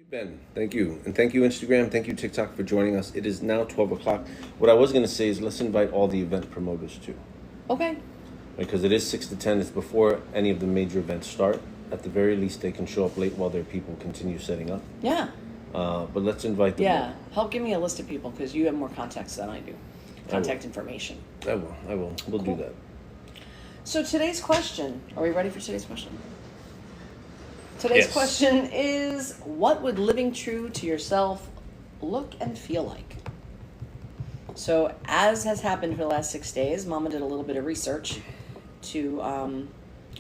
Ben, thank you. And thank you, Instagram. Thank you, TikTok, for joining us. It is now 12 o'clock. What I was going to say is let's invite all the event promoters too. Okay. Because it is 6 to 10. It's before any of the major events start. At the very least, they can show up late while their people continue setting up. Yeah. But let's invite them. Yeah. Help give me a list of people because you have more contacts than I do. Contact information. I will. We'll do that. So today's question, are we ready for today's question? Today's question is, what would living true to yourself look and feel like? So as has happened for the last 6 days, Mama did a little bit of research to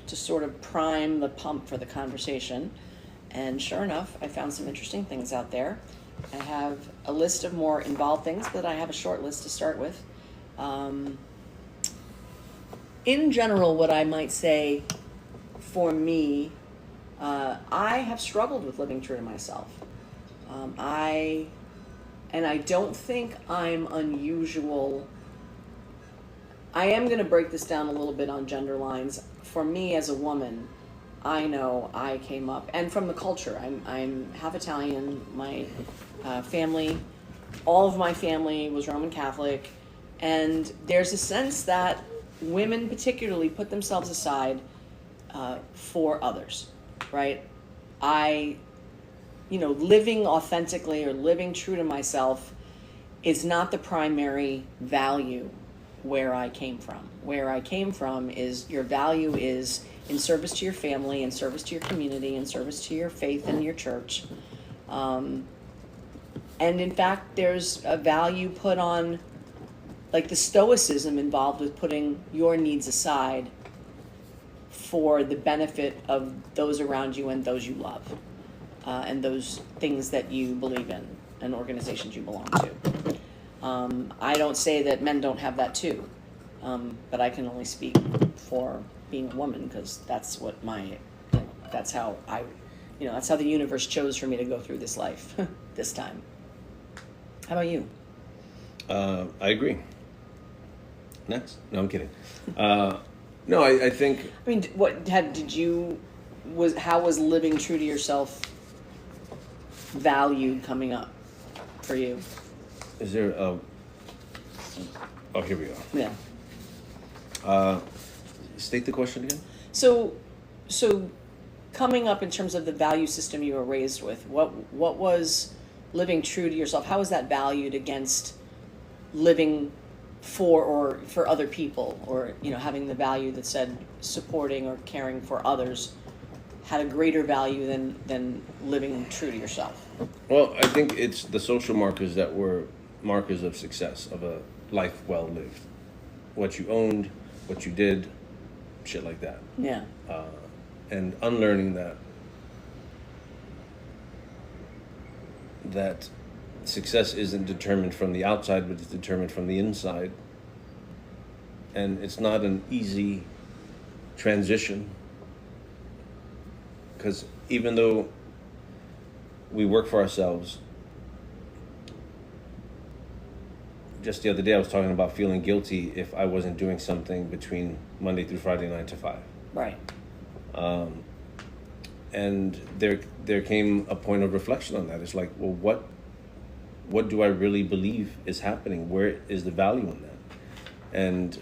sort of prime the pump for the conversation. And sure enough, I found some interesting things out there. I have a list of more involved things, but I have a short list to start with. In general, what I might say for me, I have struggled with living true to myself. I don't think I'm unusual. I am going to break this down a little bit on gender lines. For me as a woman, I know I came up, and from the culture, I'm half Italian. My family, all of my family was Roman Catholic, and there's a sense that women particularly put themselves aside for others. Right? Living authentically or living true to myself is not the primary value where I came from. Where I came from is your value is in service to your family, in service to your community, in service to your faith and your church. And in fact, there's a value put on, like the stoicism involved with putting your needs aside for the benefit of those around you and those you love, and those things that you believe in and organizations you belong to. I don't say that men don't have that too, but I can only speak for being a woman because that's what that's how the universe chose for me to go through this life this time. How about you? I agree. Next? No, I'm kidding. No, I think. I mean, how was living true to yourself valued coming up for you? Is there a? Oh, here we go. Yeah. State the question again. So coming up in terms of the value system you were raised with, what was living true to yourself? How was that valued against living for other people, or having the value that said supporting or caring for others had a greater value than living true to yourself? Well, I think it's the social markers that were markers of success, of a life well lived. What you owned, what you did, shit like that. Yeah. And unlearning that success isn't determined from the outside, but it's determined from the inside. And it's not an easy transition, because even though we work for ourselves, just the other day I was talking about feeling guilty if I wasn't doing something between Monday through Friday, 9 to 5. Right. And there came a point of reflection on that. It's like, well, what do I really believe is happening? Where is the value in that? And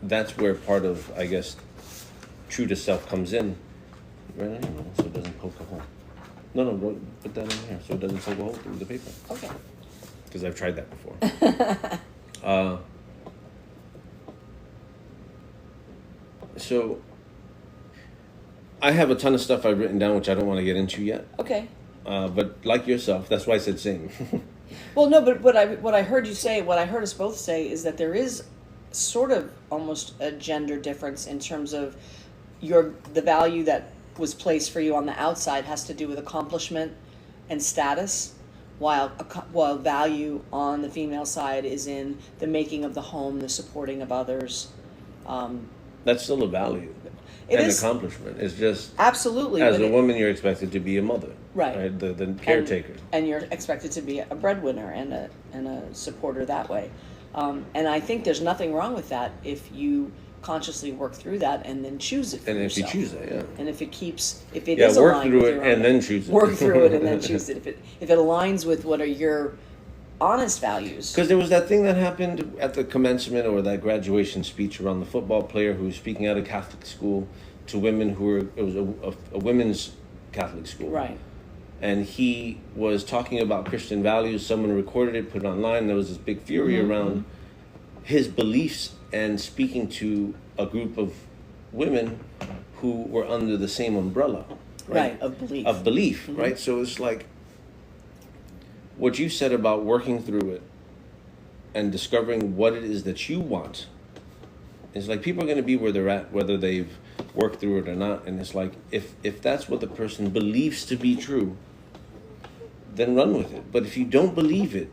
that's where part of, I guess, true to self comes in. Right, so it doesn't poke a hole. No, put that in here so it doesn't poke a hole through the paper. Okay. Because I've tried that before. So I have a ton of stuff I've written down, which I don't want to get into yet. Okay. But like yourself, that's why I said same. Well, no, but what I heard you say, what I heard us both say, is that there is sort of almost a gender difference in terms of the value that was placed for you on the outside has to do with accomplishment and status, while value on the female side is in the making of the home, the supporting of others. That's still a value. It an is accomplishment. It's just absolutely as a woman, you're expected to be a mother, right? The caretaker, and you're expected to be a breadwinner and a supporter that way. And I think there's nothing wrong with that if you consciously work through that and then choose it for And if you yourself. choose that, yeah. And if it is work aligned through with it your and own- then choose it. Work through it and then choose it. If it aligns with what are your honest values. Because there was that thing that happened at the commencement or that graduation speech around the football player who was speaking at a Catholic school to women who were, it was a women's Catholic school. Right. And he was talking about Christian values. Someone recorded it, put it online. There was this big fury around his beliefs and speaking to a group of women who were under the same umbrella. Right, of belief. Of belief, right? So it's like what you said about working through it and discovering what it is that you want. It's like people are going to be where they're at, whether they've worked through it or not. And it's like, if that's what the person believes to be true, then run with it. But if you don't believe it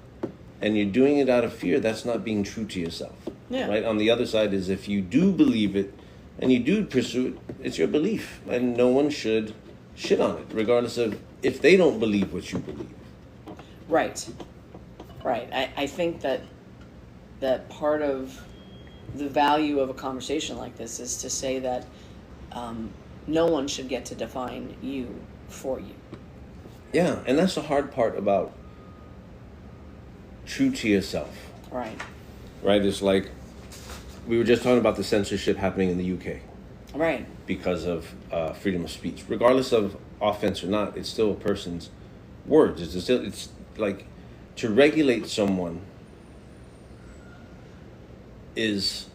and you're doing it out of fear, that's not being true to yourself. Yeah. Right? On the other side is if you do believe it and you do pursue it, it's your belief. And no one should shit on it, regardless of if they don't believe what you believe. Right. Right. I think that part of the value of a conversation like this is to say that no one should get to define you for you. Yeah, and that's the hard part about true to yourself. Right. Right? It's like we were just talking about the censorship happening in the UK Right. because of freedom of speech. Regardless of offense or not, it's still a person's words. It's like to regulate someone is,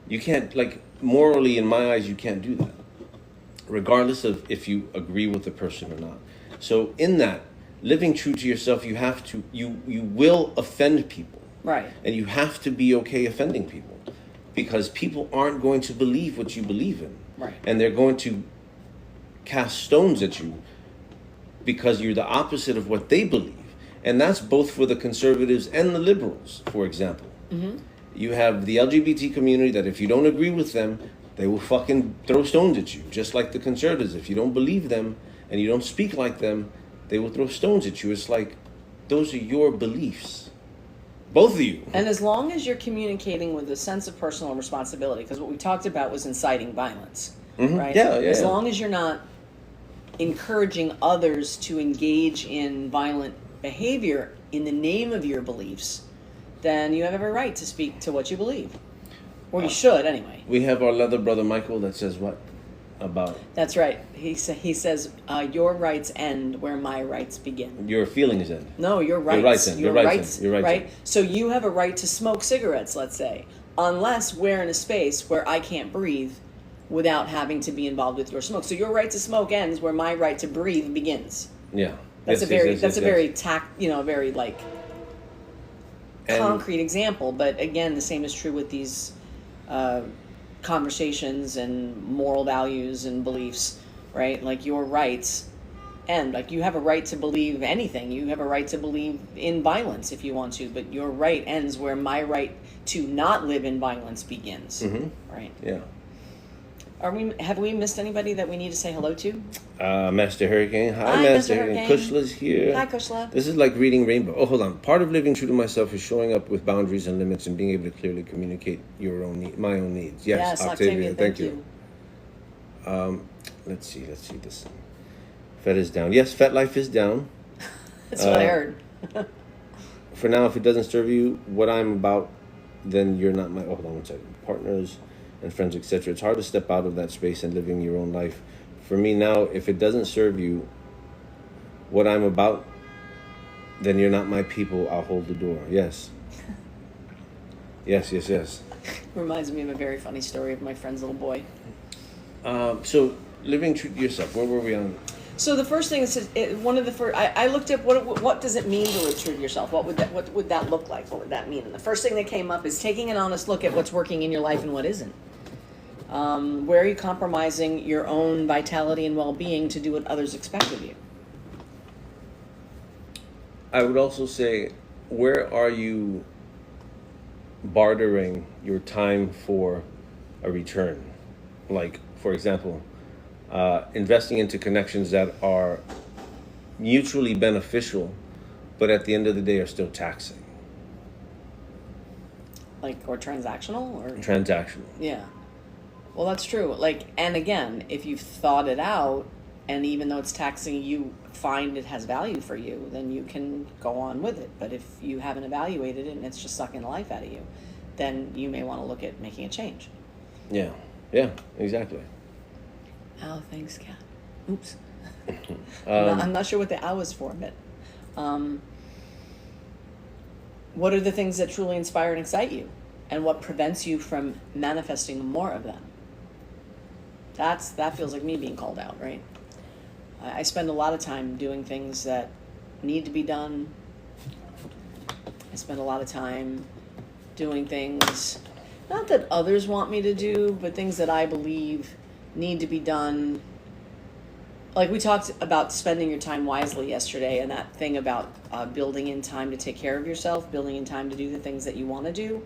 you can't, like, morally in my eyes, you can't do that, regardless of if you agree with the person or not. So in that, living true to yourself, you have to, you will offend people. Right. And you have to be okay offending people, because people aren't going to believe what you believe in. Right. And they're going to cast stones at you because you're the opposite of what they believe. And that's both for the conservatives and the liberals, for example. Mm-hmm. You have the LGBT community that if you don't agree with them, they will fucking throw stones at you. Just like the conservatives. If you don't believe them and you don't speak like them, they will throw stones at you. It's like, those are your beliefs. Both of you. And as long as you're communicating with a sense of personal responsibility, because what we talked about was inciting violence, right? Yeah. As long as you're not encouraging others to engage in violent behavior in the name of your beliefs, then you have every right to speak to what you believe. Or you should, anyway. We have our leather brother Michael that says what about? That's right. He says, your rights end where my rights begin. Your feelings end. No, your rights. Your rights end. Right? So you have a right to smoke cigarettes, let's say, unless we're in a space where I can't breathe without having to be involved with your smoke. So your right to smoke ends where my right to breathe begins. Yeah. That's a very concrete example. But again, the same is true with these conversations and moral values and beliefs, right? Like your rights end. Like you have a right to believe anything. You have a right to believe in violence if you want to, but your right ends where my right to not live in violence begins. Mm-hmm. Right? Yeah. Have we missed anybody that we need to say hello to? Master Hurricane. Hi, Hi, Master Mr. Hurricane. Hurricane. Kushla's here. Hi, Kushla. This is like reading Rainbow. Oh, hold on. Part of living true to myself is showing up with boundaries and limits and being able to clearly communicate my own needs. Yes, Octavia, thank you. Let's see this. Fet is down. Yes, Fet Life is down. That's what I heard. For now, if it doesn't serve you what I'm about, then you're not my... Oh, hold on one second. Partners and friends, etc. It's hard to step out of that space and living your own life. For me now, if it doesn't serve you what I'm about, then you're not my people. I'll hold the door. Yes. Yes. Reminds me of a very funny story of my friend's little boy. So, living true to yourself. Where were we on? So the first thing is one of the first. I looked up what does it mean to live true to yourself? What would that look like? What would that mean? And the first thing that came up is taking an honest look at what's working in your life and what isn't. Where are you compromising your own vitality and well-being to do what others expect of you? I would also say, where are you bartering your time for a return? Like, for example, investing into connections that are mutually beneficial, but at the end of the day are still taxing. Like, or transactional, or Transactional. yeah. Well, that's true. Like, and again, if you've thought it out, and even though it's taxing, you find it has value for you, then you can go on with it. But if you haven't evaluated it and it's just sucking the life out of you, then you may want to look at making a change. Yeah. Yeah, exactly. Oh, thanks, Kat. Oops. I'm not sure what the ow is for, but what are the things that truly inspire and excite you? And what prevents you from manifesting more of them? That feels like me being called out, right? I spend a lot of time doing things that need to be done. I spend a lot of time doing things, not that others want me to do, but things that I believe need to be done. Like we talked about spending your time wisely yesterday, and that thing about building in time to take care of yourself, building in time to do the things that you want to do.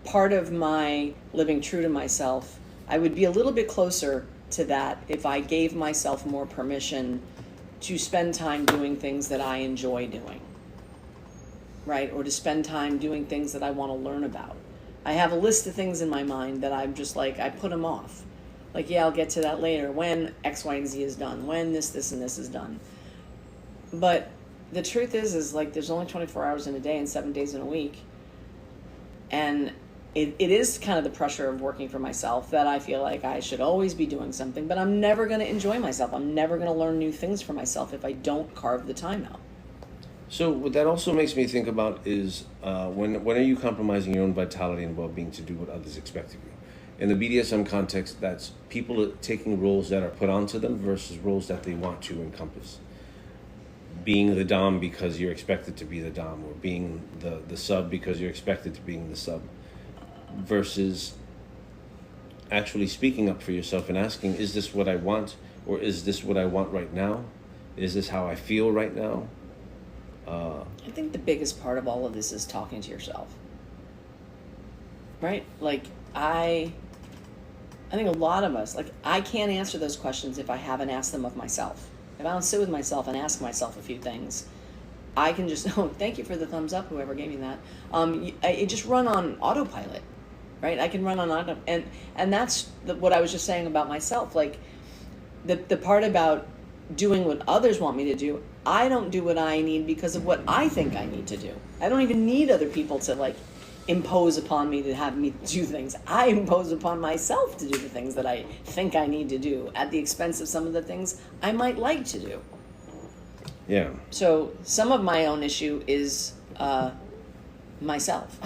Part of my living true to myself, I would be a little bit closer to that if I gave myself more permission to spend time doing things that I enjoy doing, right? Or to spend time doing things that I want to learn about. I have a list of things in my mind that I'm just like, I put them off. Like, yeah, I'll get to that later when X, Y, and Z is done, when this, and this is done. But the truth is like there's only 24 hours in a day and 7 days in a week. And it is kind of the pressure of working for myself that I feel like I should always be doing something, but I'm never going to enjoy myself. I'm never going to learn new things for myself if I don't carve the time out. So what that also makes me think about is when are you compromising your own vitality and well-being to do what others expect of you? In the BDSM context, that's people taking roles that are put onto them versus roles that they want to encompass. Being the dom because you're expected to be the dom, or being the sub because you're expected to be the sub, versus actually speaking up for yourself and asking, is this what I want, or is this what I want right now? Is this how I feel right now? I think the biggest part of all of this is talking to yourself, right? Like I think a lot of us, like I can't answer those questions if I haven't asked them of myself. If I don't sit with myself and ask myself a few things, I can just, oh, thank you for the thumbs up, whoever gave me that. I just run on autopilot, right? I can run on auto, and that's what I was just saying about myself. Like the part about doing what others want me to do, I don't do what I need because of what I think I need to do. I don't even need other people to like impose upon me to have me do things. I impose upon myself to do the things that I think I need to do at the expense of some of the things I might like to do. Yeah. So some of my own issue is myself.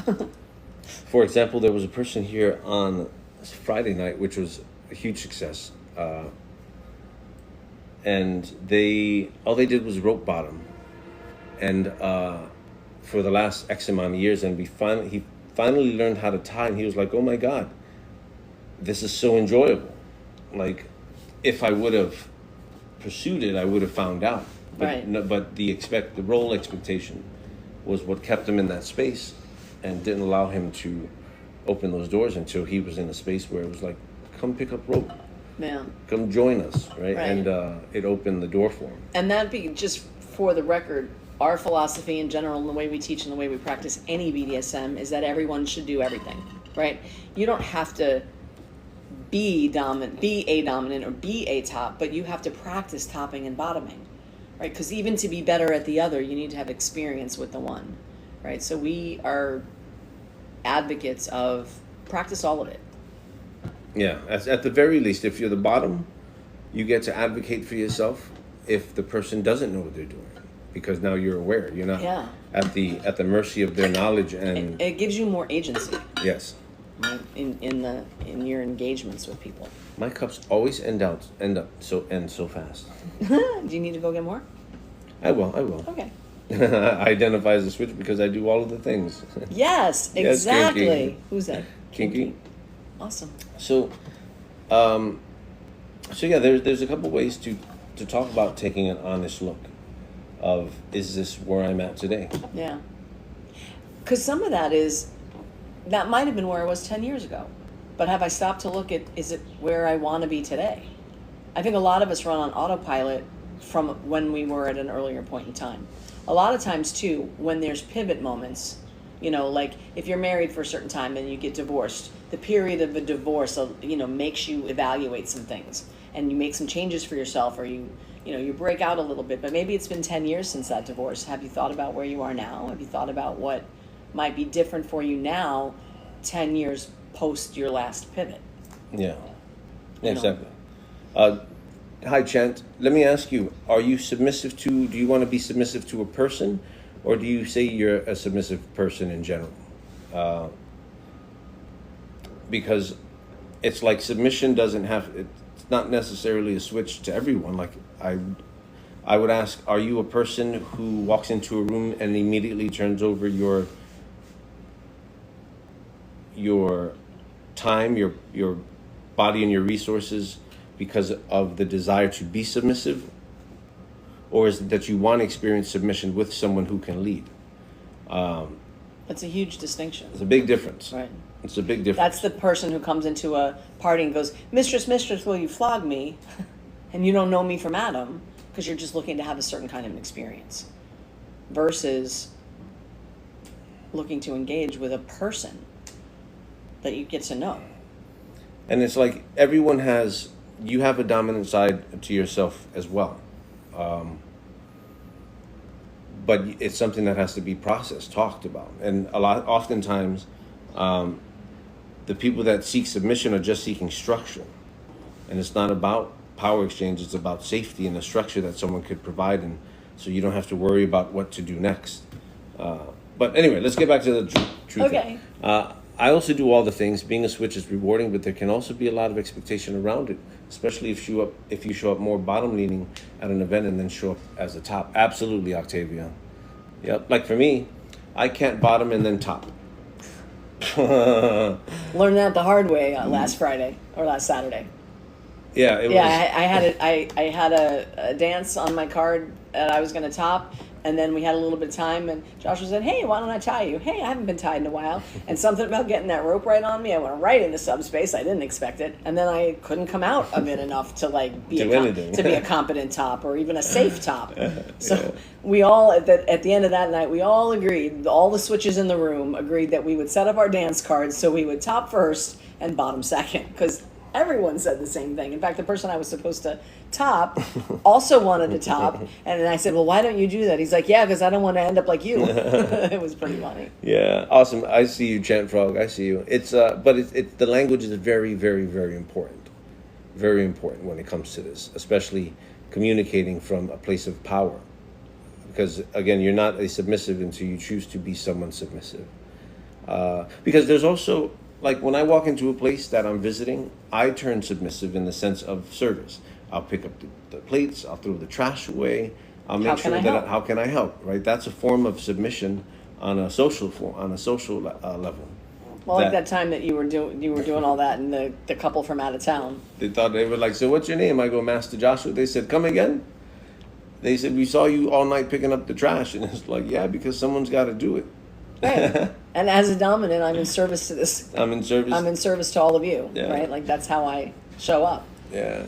For example, there was a person here on Friday night, which was a huge success. And all they did was rope bottom. And for the last X amount of years, and he finally learned how to tie, and he was like, oh my God, this is so enjoyable. Like, if I would have pursued it, I would have found out. But, right. No, but the role expectation was what kept him in that space and didn't allow him to open those doors until he was in a space where it was like, come pick up rope. Yeah. Come join us, right? Right. And it opened the door for him. And that'd be, just for the record, our philosophy in general and the way we teach and the way we practice any BDSM is that everyone should do everything, right? You don't have to be dominant, be a dominant or be a top, but you have to practice topping and bottoming, right? Because even to be better at the other, you need to have experience with the one, right? So we are advocates of practice all of it. Yeah, at the very least, if you're the bottom, you get to advocate for yourself if the person doesn't know what they're doing, because now you're aware. You're not at the mercy of their knowledge, and it gives you more agency. Yes. In your engagements with people. My cups always end so fast. Do you need to go get more? I will. Okay. I identify as a switch because I do all of the things. Yes, exactly. Yes, Kinky. Who's that? Kinky. Awesome. So yeah, there's a couple ways to talk about taking an honest look of, is this where I'm at today? Yeah. Because some of that might have been where I was 10 years ago. But have I stopped to look at, is it where I want to be today? I think a lot of us run on autopilot from when we were at an earlier point in time. A lot of times, too, when there's pivot moments, You know, like if you're married for a certain time and you get divorced, the period of a divorce, you know, makes you evaluate some things, and you make some changes for yourself, or you know, you break out a little bit. But maybe it's been 10 years since that divorce. Have you thought about where you are now? Have you thought about what might be different for you now, 10 years post your last pivot? Yeah, exactly. Hi, Chant. Let me ask you, are you submissive to, do you want to be submissive to a person, or do you say you're a submissive person in general? Because it's like submission doesn't have, it's not necessarily a switch to everyone. Like I would ask, are you a person who walks into a room and immediately turns over your time, your body and your resources because of the desire to be submissive? Or is it that you want to experience submission with someone who can lead? That's a huge distinction. It's a big difference. Right. It's a big difference. That's the person who comes into a party and goes, "Mistress, mistress, will you flog me?" And you don't know me from Adam because you're just looking to have a certain kind of an experience. Versus looking to engage with a person that you get to know. And it's like everyone has, you have a dominant side to yourself as well. But it's something that has to be processed, talked about. And oftentimes, the people that seek submission are just seeking structure. And it's not about power exchange, it's about safety and the structure that someone could provide, and so you don't have to worry about what to do next. But anyway, let's get back to the truth. Okay. I also do all the things. Being a switch is rewarding, but there can also be a lot of expectation around it, especially if you show up more bottom leaning at an event and then show up as a top. Absolutely, Octavia. Yep. Like for me, I can't bottom and then top. Learned that the hard way last Friday or last Saturday. Yeah, it was. I had a dance on my card that I was going to top, and then we had a little bit of time, and Joshua said, "Hey, why don't I tie you? Hey, I haven't been tied in a while." And something about getting that rope right on me, I went right into subspace. I didn't expect it, and then I couldn't come out of it enough to like be a competent top or even a safe top. So we all at the end of that night, we all agreed, all the switches in the room agreed that we would set up our dance cards so we would top first and bottom second, because everyone said the same thing. In fact, the person I was supposed to top also wanted to top. And then I said, "Well, why don't you do that?" He's like, "Yeah, because I don't want to end up like you." It was pretty funny. Yeah, awesome. I see you, Chant Frog. I see you. It's but it's the language is very, very, very important. Very important when it comes to this, especially communicating from a place of power. Because again, you're not a submissive until you choose to be someone submissive. Because there's also, like when I walk into a place that I'm visiting, I turn submissive in the sense of service. I'll pick up the plates, I'll throw the trash away, I'll make sure that how can I help, right? That's a form of submission on a social level. Well, like that time that you were doing all that, and the couple from out of town. They were like, "So what's your name?" I go, "Master Joshua." They said, "Come again?" They said, "We saw you all night picking up the trash," and it's like, yeah, because someone's got to do it. Right. And as a dominant, I'm in service to this. I'm in service to all of you, yeah. Right? Like that's how I show up. Yeah.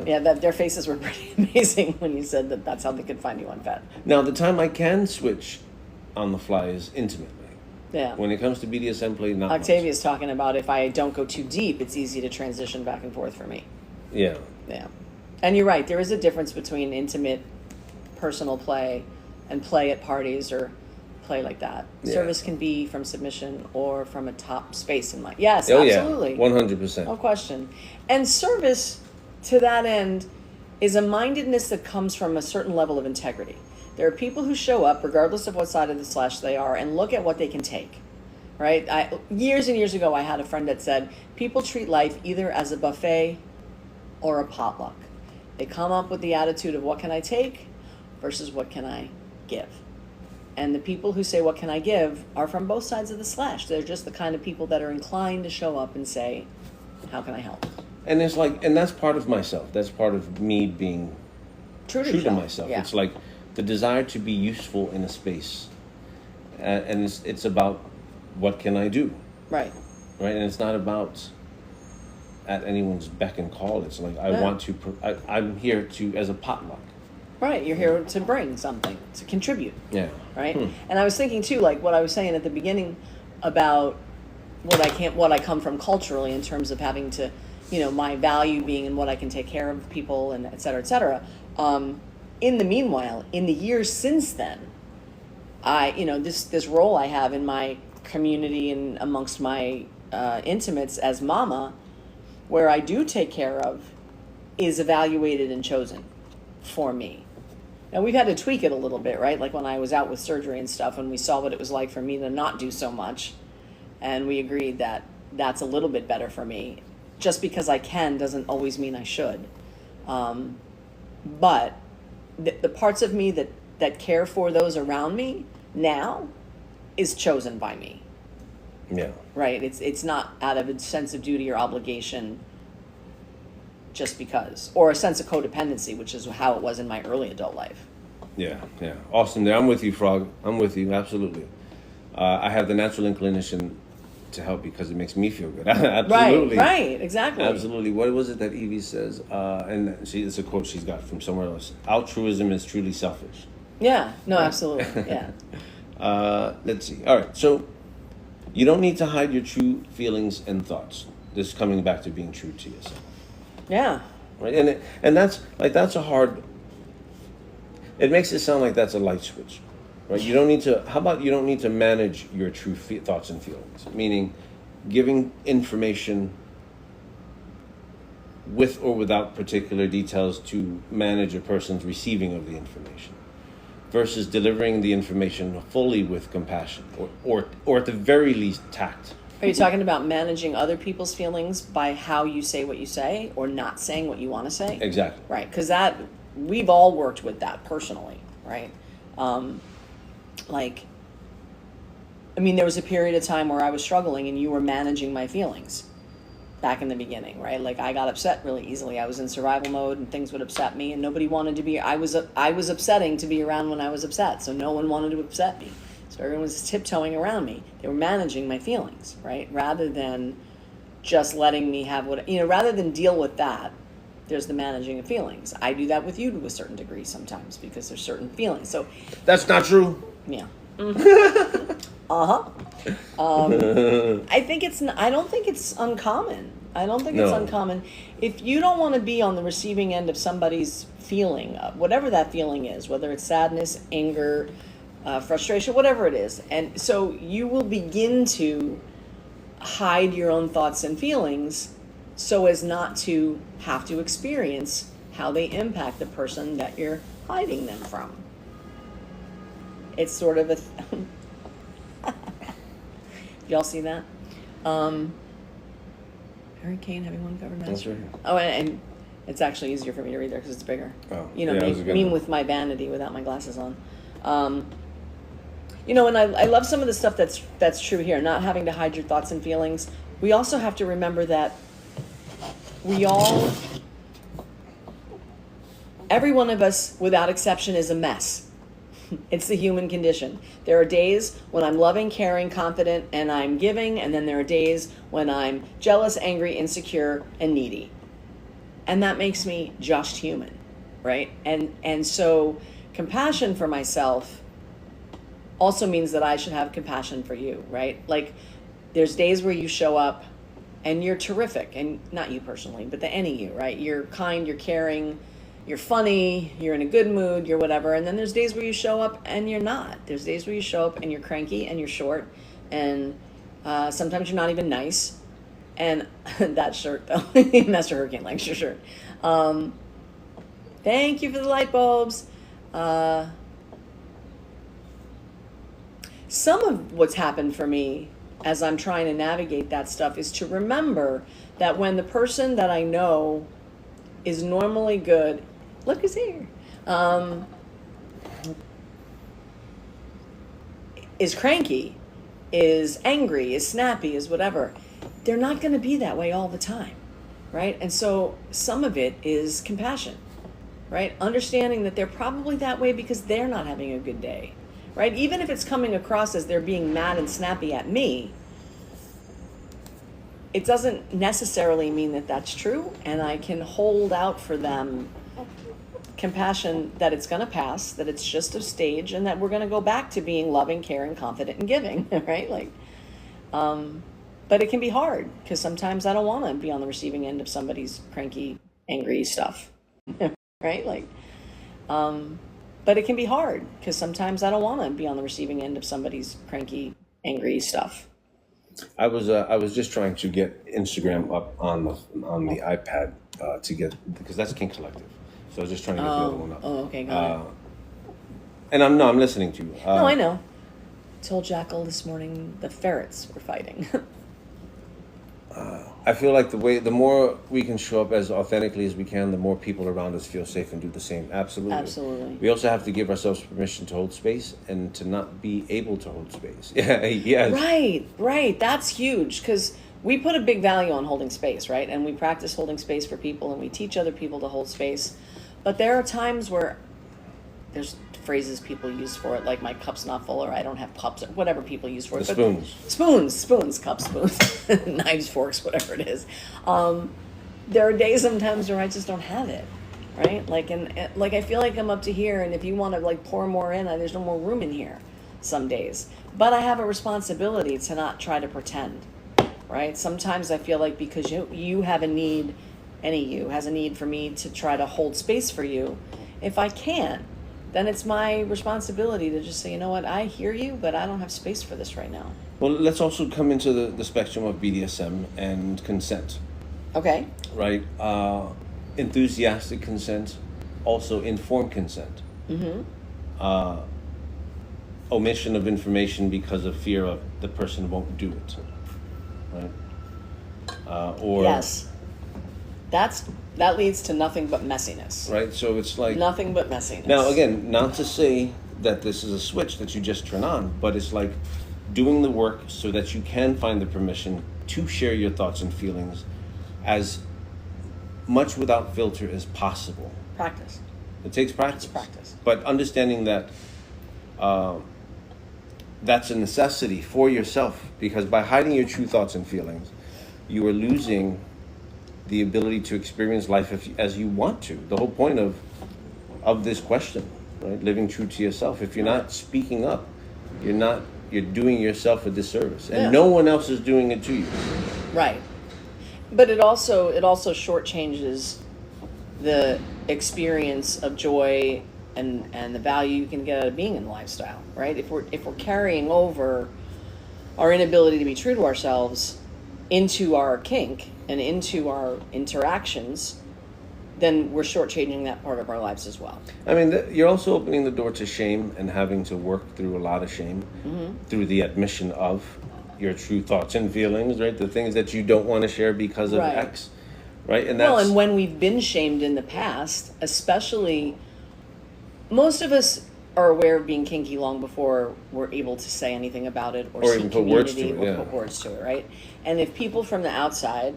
Yeah, that their faces were pretty amazing when you said that that's how they could find you on Fed. Now, the time I can switch on the fly is intimately. Yeah. When it comes to BDSM play, not Octavia's talking about if I don't go too deep, it's easy to transition back and forth for me. Yeah. Yeah. And you're right, there is a difference between intimate, personal play and play at parties or play like that. Yeah. Service can be from submission or from a top space in mind. Yes, absolutely. 100%. No question. And service, to that end, is a mindedness that comes from a certain level of integrity. There are people who show up, regardless of what side of the slash they are, and look at what they can take. Right? Years and years ago, I had a friend that said, people treat life either as a buffet or a potluck. They come up with the attitude of what can I take versus what can I give. And the people who say, what can I give, are from both sides of the slash. They're just the kind of people that are inclined to show up and say, how can I help? And it's like, and that's part of myself. That's part of me being true to myself. Yeah. It's like the desire to be useful in a space. And it's about what can I do? Right. Right. And it's not about at anyone's beck and call. It's like, I want to, I'm here to, as a potluck. Right, you're here to bring something, to contribute. Yeah. Right? And I was thinking too, like what I was saying at the beginning about what I come from culturally in terms of having to, my value being in what I can take care of people and et cetera, et cetera. In the meanwhile, in the years since then, this role I have in my community and amongst my intimates as mama, where I do take care of, is evaluated and chosen for me. Now we've had to tweak it a little bit, right? Like when I was out with surgery and stuff, and we saw what it was like for me to not do so much, and we agreed that that's a little bit better for me. Just because I can doesn't always mean I should. But the parts of me that care for those around me now is chosen by me. Yeah. Right? It's not out of a sense of duty or obligation just because, or a sense of codependency, which is how it was in my early adult life. Yeah. Awesome. There, I'm with you, Frog. I'm with you, absolutely. I have the natural inclination to help because it makes me feel good. Absolutely. Right, exactly. Absolutely. What was it that Evie says? And it's a quote she's got from somewhere else. Altruism is truly selfish. Yeah, no, absolutely, yeah. Let's see. All right, so you don't need to hide your true feelings and thoughts. This is coming back to being true to yourself. Yeah. Right, and that's a hard. It makes it sound like that's a light switch, right? You don't need to. How about you don't need to manage your true thoughts and feelings? Meaning, giving information with or without particular details to manage a person's receiving of the information, versus delivering the information fully with compassion, or at the very least tact. Are you talking about managing other people's feelings by how you say what you say, or not saying what you want to say? Exactly. Right, because we've all worked with that personally, right? There was a period of time where I was struggling and you were managing my feelings back in the beginning, right? Like I got upset really easily. I was in survival mode and things would upset me and nobody wanted to be, I was upsetting to be around when I was upset. So no one wanted to upset me. So everyone was tiptoeing around me. They were managing my feelings, right? Rather than just letting me have rather than deal with that, there's the managing of feelings. I do that with you to a certain degree sometimes because there's certain feelings. So that's not true. Yeah. I don't think it's uncommon. It's uncommon. If you don't want to be on the receiving end of somebody's feeling, whatever that feeling is, whether it's sadness, anger, frustration, whatever it is, and so you will begin to hide your own thoughts and feelings so as not to have to experience how they impact the person that you're hiding them from. It's sort of y'all see that? Hurricane, Heavy One Covered Master. Right. Oh, and it's actually easier for me to read there because it's bigger. Oh, me with my vanity without my glasses on. And I love some of the stuff that's true here, not having to hide your thoughts and feelings. We also have to remember that every one of us, without exception, is a mess. It's the human condition. There are days when I'm loving, caring, confident, and I'm giving, and then there are days when I'm jealous, angry, insecure, and needy. And that makes me just human, right? And so compassion for myself also means that I should have compassion for you, right? Like, there's days where you show up and you're terrific, and not you personally, but any of you, right? You're kind, you're caring, you're funny, you're in a good mood, you're whatever. And then there's days where you show up and you're not. There's days where you show up and you're cranky and you're short, and sometimes you're not even nice. And that shirt, though, Master Hurricane likes your shirt. Thank you for the light bulbs. Some of what's happened for me as I'm trying to navigate that stuff is to remember that when the person that I know is normally good, look who's here, is cranky, is angry, is snappy, is whatever, they're not going to be that way all the time, right? And so some of it is compassion, right? Understanding that they're probably that way because they're not having a good day, right? Even if it's coming across as they're being mad and snappy at me, it doesn't necessarily mean that that's true, and I can hold out for them compassion that it's going to pass, that it's just a stage, and that we're going to go back to being loving, caring, confident, and giving, right? Like, but it can be hard because sometimes I don't want to be on the receiving end of somebody's cranky, angry stuff, right? Like, but it can be hard because sometimes I don't want to be on the receiving end of somebody's cranky, angry stuff. I was just trying to get Instagram up on the iPad to get, because that's Kink Collective. So I was just trying to get the other one up. Oh, okay, got it. And I'm listening to you. No, I know. Told Jackal this morning the ferrets were fighting. I feel like the more we can show up as authentically as we can, the more people around us feel safe and do the same. Absolutely. Absolutely. We also have to give ourselves permission to hold space and to not be able to hold space. Yeah, yes. Right. That's huge because we put a big value on holding space, right? And we practice holding space for people and we teach other people to hold space. But there are times where there's phrases people use for it, like my cup's not full, or I don't have cups, or whatever people use for it. Spoons, cups, spoons, knives, forks, whatever it is. There are days sometimes where I just don't have it, right? Like, and like I feel like I'm up to here, and if you want to like pour more in, there's no more room in here some days. But I have a responsibility to not try to pretend, right? Sometimes I feel like because you have a need, any you has a need for me to try to hold space for you. If I can't, then it's my responsibility to just say, you know what, I hear you, but I don't have space for this right now. Well, let's also come into the spectrum of BDSM and consent. Okay. Right? Enthusiastic consent, also informed consent. Mm-hmm. Omission of information because of fear of the person won't do it. Right? Or yes. That leads to nothing but messiness. Right? So it's like nothing but messiness. Now, again, not to say that this is a switch that you just turn on, but it's like doing the work so that you can find the permission to share your thoughts and feelings as much without filter as possible. Practice. It takes practice. It's practice. But understanding that that's a necessity for yourself, because by hiding your true thoughts and feelings, you are losing the ability to experience life as you want to. The whole point of this question, right? Living true to yourself. If you're not speaking up, you're doing yourself a disservice, and no one else is doing it to you. Right. But it also shortchanges the experience of joy and the value you can get out of being in the lifestyle, right? If we're carrying over our inability to be true to ourselves into our kink and into our interactions, then we're shortchanging that part of our lives as well. I mean, you're also opening the door to shame and having to work through a lot of shame, through the admission of your true thoughts and feelings, right? The things that you don't want to share because of X, right? And and when we've been shamed in the past, especially, most of us are aware of being kinky long before we're able to say anything about it or seek community or put words to it, right? And if people from the outside,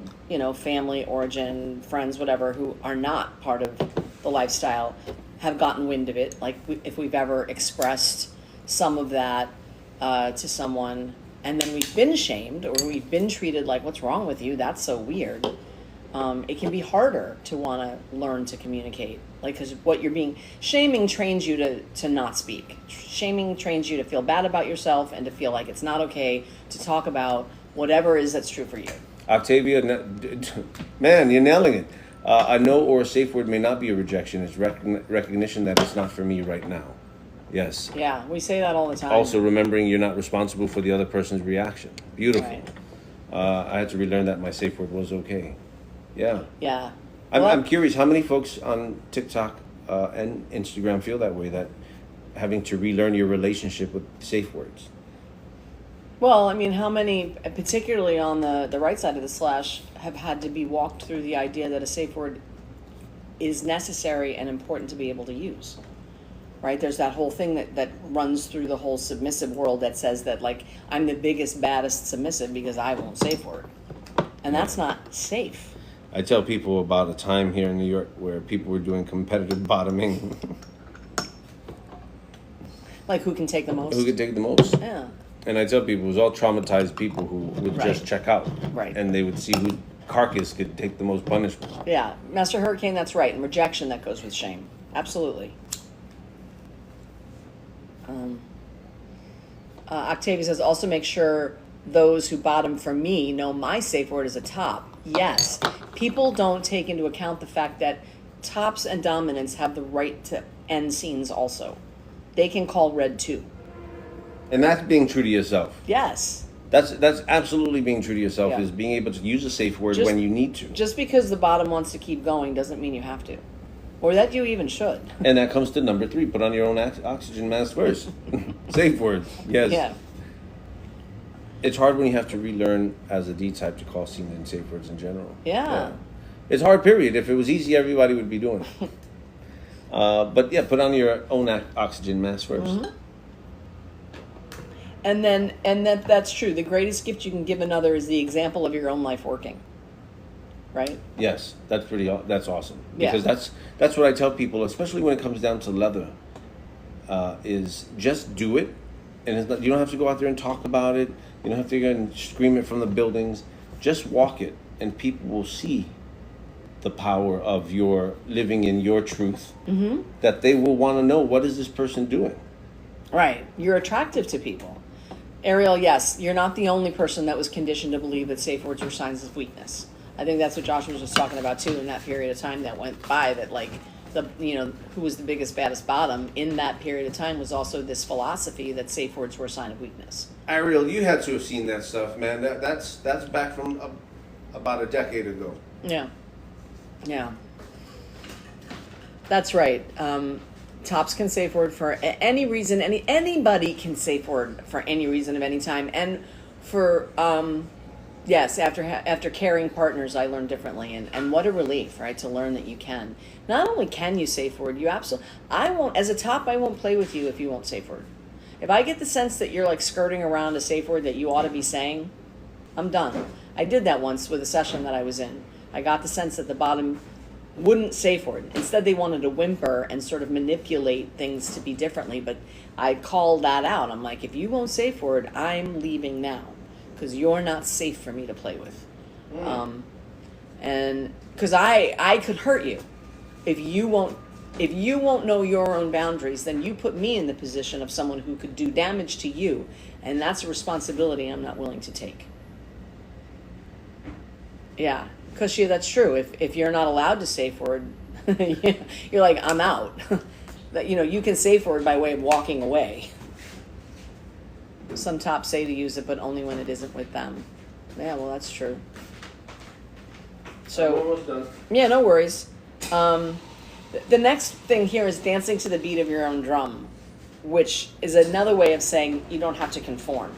family, origin, friends, whatever, who are not part of the lifestyle have gotten wind of it, like if we've ever expressed some of that to someone and then we've been shamed or we've been treated like, what's wrong with you? That's so weird. It can be harder to want to learn to communicate. Like, because shaming trains you to not speak. Shaming trains you to feel bad about yourself and to feel like it's not okay to talk about whatever it is that's true for you. Octavia, man, you're nailing it. A no or a safe word may not be a rejection. It's recognition that it's not for me right now. Yes. Yeah, we say that all the time. Also remembering you're not responsible for the other person's reaction. Beautiful. Right. I had to relearn that my safe word was okay. Yeah. Yeah. I'm curious, how many folks on TikTok and Instagram feel that way, that having to relearn your relationship with safe words? Well, I mean, how many, particularly on the right side of the slash, have had to be walked through the idea that a safe word is necessary and important to be able to use, right? There's that whole thing that runs through the whole submissive world that says that, like, I'm the biggest, baddest submissive because I won't safe word. And that's not safe. I tell people about a time here in New York where people were doing competitive bottoming. Like, who can take the most? Who could take the most? Yeah. And I tell people, it was all traumatized people who would just check out. Right. And they would see who carcass could take the most punishment. Yeah. Master Hurricane, that's right. And rejection, that goes with shame. Absolutely. Octavia says, also make sure those who bottom for me know my safe word is a top. Yes. People don't take into account the fact that tops and dominants have the right to end scenes also. They can call red too. And that's being true to yourself. Yes. That's absolutely being true to yourself, Yeah. is being able to use a safe word when you need to. Just because the bottom wants to keep going doesn't mean you have to. Or that you even should. And that comes to number 3. Put on your own oxygen mask first. Safe word. Yes. Yeah. It's hard when you have to relearn as a D-type to call scenes and safe words in general. Yeah. It's hard, period. If it was easy, everybody would be doing it. But yeah, put on your own oxygen mask first. Mm-hmm. And that's true. The greatest gift you can give another is the example of your own life working. Right? Yes, that's awesome. Yeah. Because that's what I tell people, especially when it comes down to leather, is just do it. And it's not, you don't have to go out there and talk about it. You don't have to go and scream it from the buildings. Just walk it, and people will see the power of your living in your truth. Mm-hmm. That they will want to know, what is this person doing? Right. You're attractive to people. Ariel, yes, you're not the only person that was conditioned to believe that safe words were signs of weakness. I think that's what Josh was just talking about too in that period of time that went by, that like who was the biggest, baddest bottom in that period of time was also this philosophy that safe words were a sign of weakness. Ariel, you had to have seen that stuff, man. That's back from about a decade ago. Yeah. That's right. Tops can safe word for any reason. Anybody can safe word for any reason of any time. And for yes, after caring partners, I learned differently, and what a relief, right, to learn that you can. Not only can you safe word, you absolutely. I won't, as a top, I won't play with you if you won't safe word. If I get the sense that you're like skirting around a safe word that you ought to be saying, I'm done. I did that once with a session that I was in. I got the sense that the bottom wouldn't safe word. Instead, they wanted to whimper and sort of manipulate things to be differently. But I called that out. I'm like, if you won't safe word, I'm leaving now, because you're not safe for me to play with. And because I could hurt you if you won't know your own boundaries, then you put me in the position of someone who could do damage to you, and that's a responsibility I'm not willing to take. Yeah, because that's true. If you're not allowed to safe word, you're like, I'm out. That you can safe word by way of walking away. Some tops say to use it, but only when it isn't with them. Yeah, well, that's true. So, I'm almost done. Yeah, no worries. The next thing here is dancing to the beat of your own drum, which is another way of saying you don't have to conform.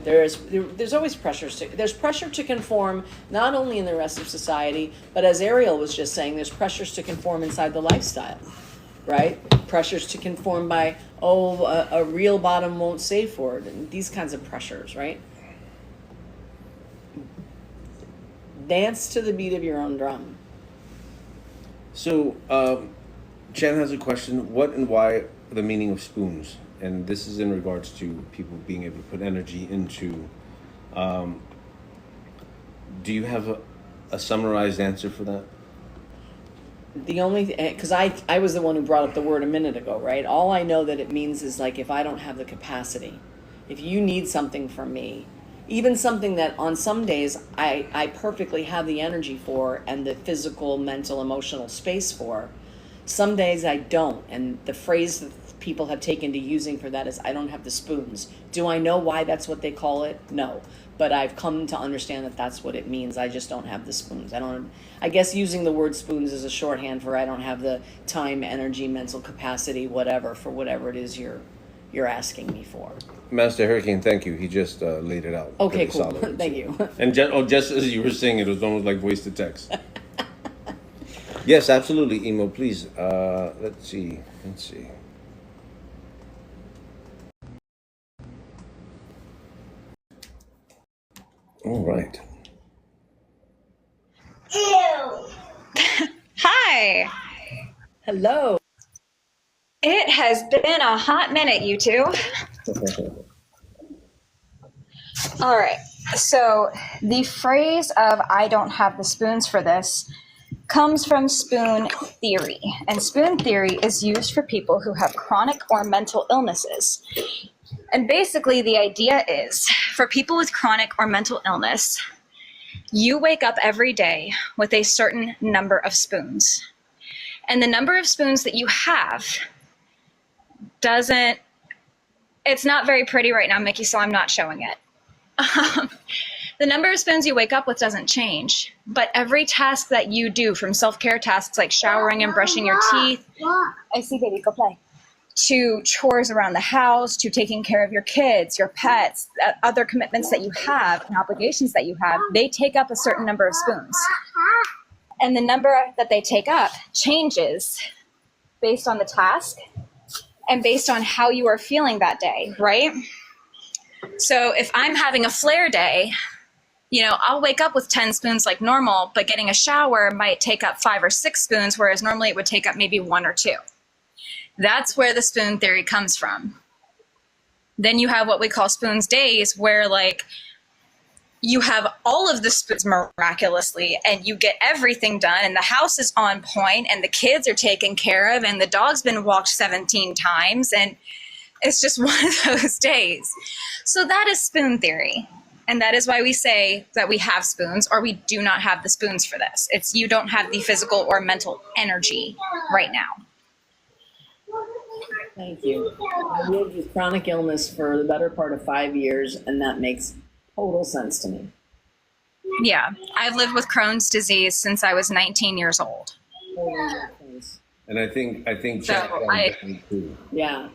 There's always there's pressure to conform, not only in the rest of society, but as Ariel was just saying, there's pressures to conform inside the lifestyle, right? Pressures to conform by, a real bottom won't safe word, and these kinds of pressures, right? Dance to the beat of your own drum. So, Jen has a question. What and why the meaning of spoons? And this is in regards to people being able to put energy into. Do you have a summarized answer for that? The only because I was the one who brought up the word a minute ago, right? All I know that it means is like, if I don't have the capacity, if you need something from me, even something that on some days I perfectly have the energy for and the physical, mental, emotional space for, some days I don't. And the phrase that people have taken to using for that is, I don't have the spoons. Do I know why that's what they call it? No. But I've come to understand that that's what it means. I just don't have the spoons. I guess using the word spoons is a shorthand for I don't have the time, energy, mental capacity, whatever, for whatever it is you're asking me for. Master Hurricane, thank you. He just laid it out. Okay, cool. Thank you. And just as you were saying it was almost like voice to text. Yes, absolutely, Emo. Please, let's see. All right. Ew. Hi. Hello. It has been a hot minute, you two. All right. So the phrase of I don't have the spoons for this comes from spoon theory. And spoon theory is used for people who have chronic or mental illnesses. And basically the idea is for people with chronic or mental illness, you wake up every day with a certain number of spoons. And the number of spoons that you have it's not very pretty right now, Mickey, so I'm not showing it. The number of spoons you wake up with doesn't change, but every task that you do, from self-care tasks like showering and brushing your teeth, I see, baby, go play, to chores around the house, to taking care of your kids, your pets, other commitments that you have and obligations that you have, they take up a certain number of spoons. And the number that they take up changes based on the task and based on how you are feeling that day, right? So if I'm having a flare day, I'll wake up with 10 spoons like normal, but getting a shower might take up 5 or 6 spoons, whereas normally it would take up maybe 1 or 2. That's where the spoon theory comes from. Then you have what we call spoons days, where you have all of the spoons miraculously and you get everything done and the house is on point and the kids are taken care of and the dog's been walked 17 times and it's just one of those days. So that is spoon theory. And that is why we say that we have spoons, or we do not have the spoons for this. It's you don't have the physical or mental energy right now. Thank you. I lived with chronic illness for the better part of 5 years, and that makes total sense to me. Yeah, I've lived with Crohn's disease since I was 19 years old. And I think So too. Yeah.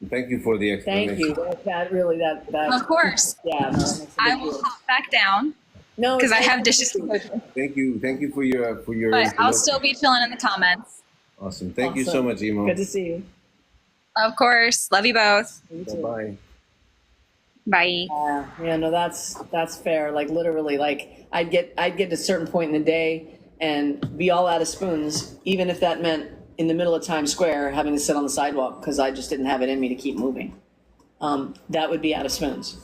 Thank you for the explanation. Thank you. That really, that. Of course. Yeah. I will hop back down. No, because I have dishes to go do. Thank you for your. But I'll still be chilling in the comments. Awesome. Thank you so much, Emo. Good to see you. Of course. Love you both. Bye. Bye. Yeah, no, that's fair. Like literally, like I'd get to a certain point in the day and be all out of spoons, even if that meant in the middle of Times Square having to sit on the sidewalk because I just didn't have it in me to keep moving. That would be out of spoons.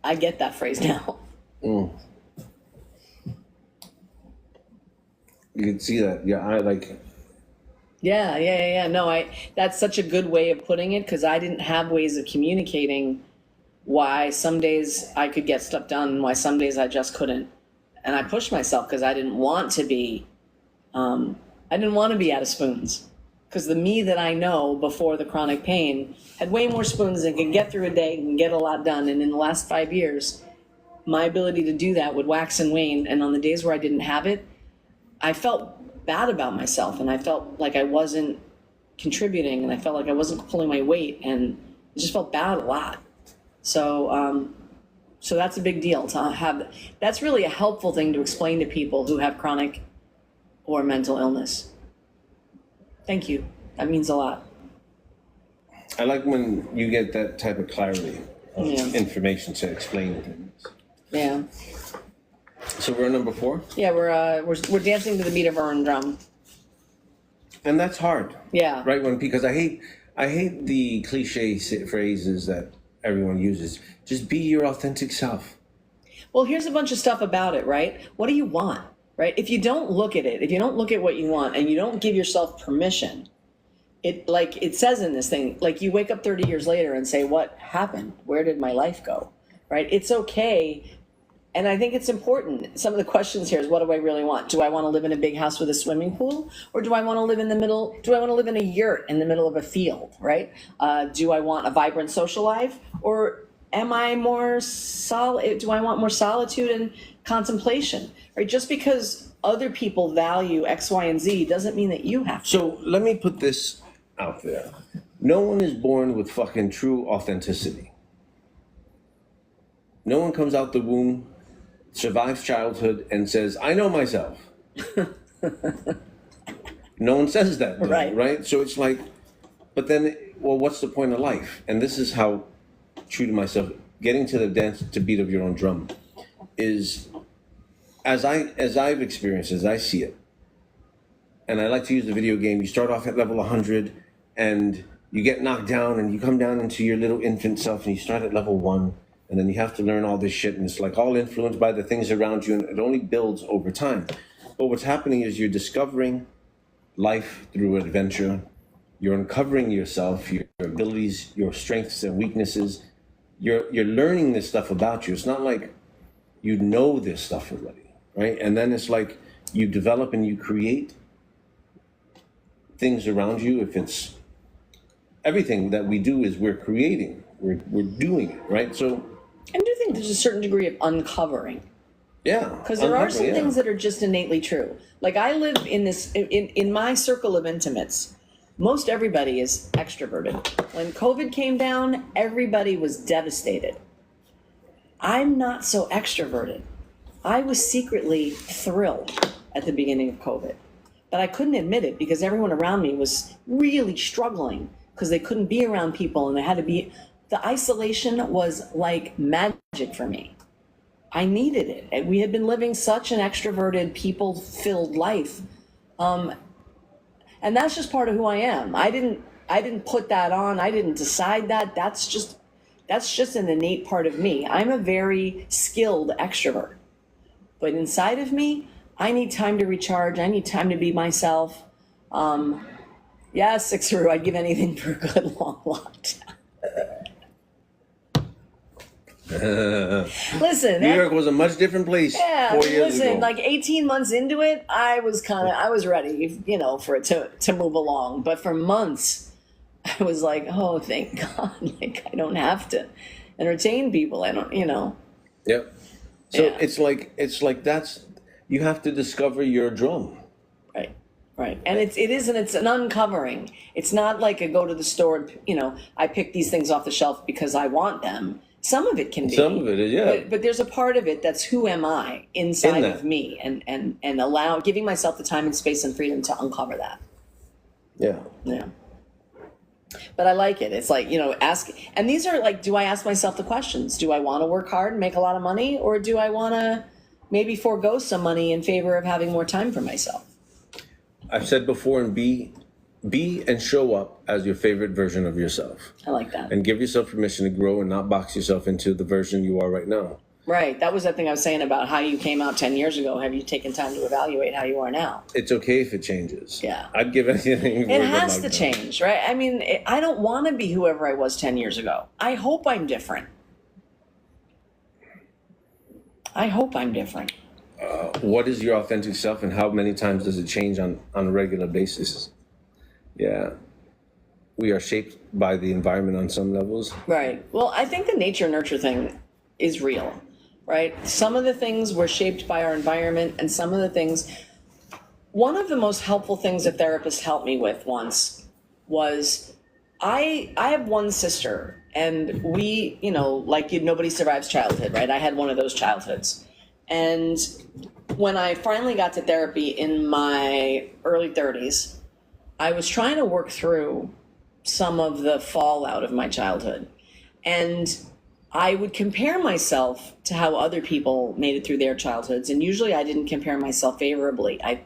I get that phrase now. You can see that. Yeah, I like. Yeah. No, that's such a good way of putting it because I didn't have ways of communicating why some days I could get stuff done and why some days I just couldn't. And I pushed myself because I didn't want to be, out of spoons. Because the me that I know before the chronic pain had way more spoons and could get through a day and get a lot done. And in the last 5 years, my ability to do that would wax and wane. And on the days where I didn't have it, I felt bad about myself and I felt like I wasn't contributing and I felt like I wasn't pulling my weight and I just felt bad a lot. So that's a big deal to have. That's really a helpful thing to explain to people who have chronic or mental illness. Thank you. That means a lot. I like when you get that type of clarity of information to explain things. Yeah. So we're on number 4? Yeah, we're dancing to the beat of our own drum. And that's hard. Yeah. Right, because I hate the cliche phrases that everyone uses. Just be your authentic self. Well, here's a bunch of stuff about it, right? What do you want, right? If you don't look at it, if you don't look at what you want and you don't give yourself permission, it says in this thing, like you wake up 30 years later and say, what happened? Where did my life go? Right? It's okay. And I think it's important. Some of the questions here is, what do I really want? Do I want to live in a big house with a swimming pool? Or do I want to live in the middle? Do I want to live in a yurt in the middle of a field, right? Do I want a vibrant social life? Or am I more do I want more solitude and contemplation, right? Just because other people value X, Y, and Z doesn't mean that you have to. So let me put this out there. No one is born with fucking true authenticity. No one comes out the womb, survives childhood, and says, I know myself. No one says that, though, right? So it's like, but then, well, what's the point of life? And this is how, true to myself, getting to the dance to beat of your own drum is, as I've experienced, as I see it, and I like to use the video game, you start off at level 100, and you get knocked down, and you come down into your little infant self, and you start at level 1, and then you have to learn all this shit, and it's like all influenced by the things around you, and it only builds over time. But what's happening is you're discovering life through adventure. You're uncovering yourself, your abilities, your strengths and weaknesses. You're learning this stuff about you. It's not like you know this stuff already, right? And then it's like you develop and you create things around you. If it's everything that we do is we're creating, we're doing it, right? So I do think there's a certain degree of uncovering. Yeah. Because there are some things that are just innately true. Like I live in this, in my circle of intimates, most everybody is extroverted. When COVID came down, everybody was devastated. I'm not so extroverted. I was secretly thrilled at the beginning of COVID, but I couldn't admit it because everyone around me was really struggling because they couldn't be around people and they had to be, the isolation was like magic for me. I needed it. And we had been living such an extroverted, people-filled life. And that's just part of who I am. I didn't put that on. I didn't decide that. That's just an innate part of me. I'm a very skilled extrovert. But inside of me, I need time to recharge. I need time to be myself. Yeah, Sixer, I'd give anything for a good long walk. Listen, New York was a much different place. Yeah, 4 years ago. like 18 months into it, I was ready, for it to move along. But for months, I was like, oh, thank God, like I don't have to entertain people. I don't, Yep. So Yeah. it's like that's, you have to discover your drum. Right. And it's an uncovering. It's not like I go to the store and, I pick these things off the shelf because I want them. Some of it can be. Some of it is, yeah. But there's a part of it that's who am I inside of me and giving myself the time and space and freedom to uncover that. Yeah. Yeah. But I like it. It's like, ask, and these are like, do I ask myself the questions? Do I want to work hard and make a lot of money? Or do I want to maybe forego some money in favor of having more time for myself? I've said before, and be and show up as your favorite version of yourself. I like that. And give yourself permission to grow and not box yourself into the version you are right now. Right. That was the thing I was saying about how you came out 10 years ago. Have you taken time to evaluate how you are now? It's okay if it changes. Yeah. I'd give anything. It has to change, right? I mean, I don't want to be whoever I was 10 years ago. I hope I'm different. What is your authentic self, and how many times does it change on a regular basis? Yeah. We are shaped by the environment on some levels. Right. Well, I think the nature nurture thing is real, right? Some of the things were shaped by our environment, and some of the things, one of the most helpful things a therapist helped me with once was I have one sister, and we, nobody survives childhood, right? I had one of those childhoods. And when I finally got to therapy in my early 30s, I was trying to work through some of the fallout of my childhood. And I would compare myself to how other people made it through their childhoods. And usually I didn't compare myself favorably. I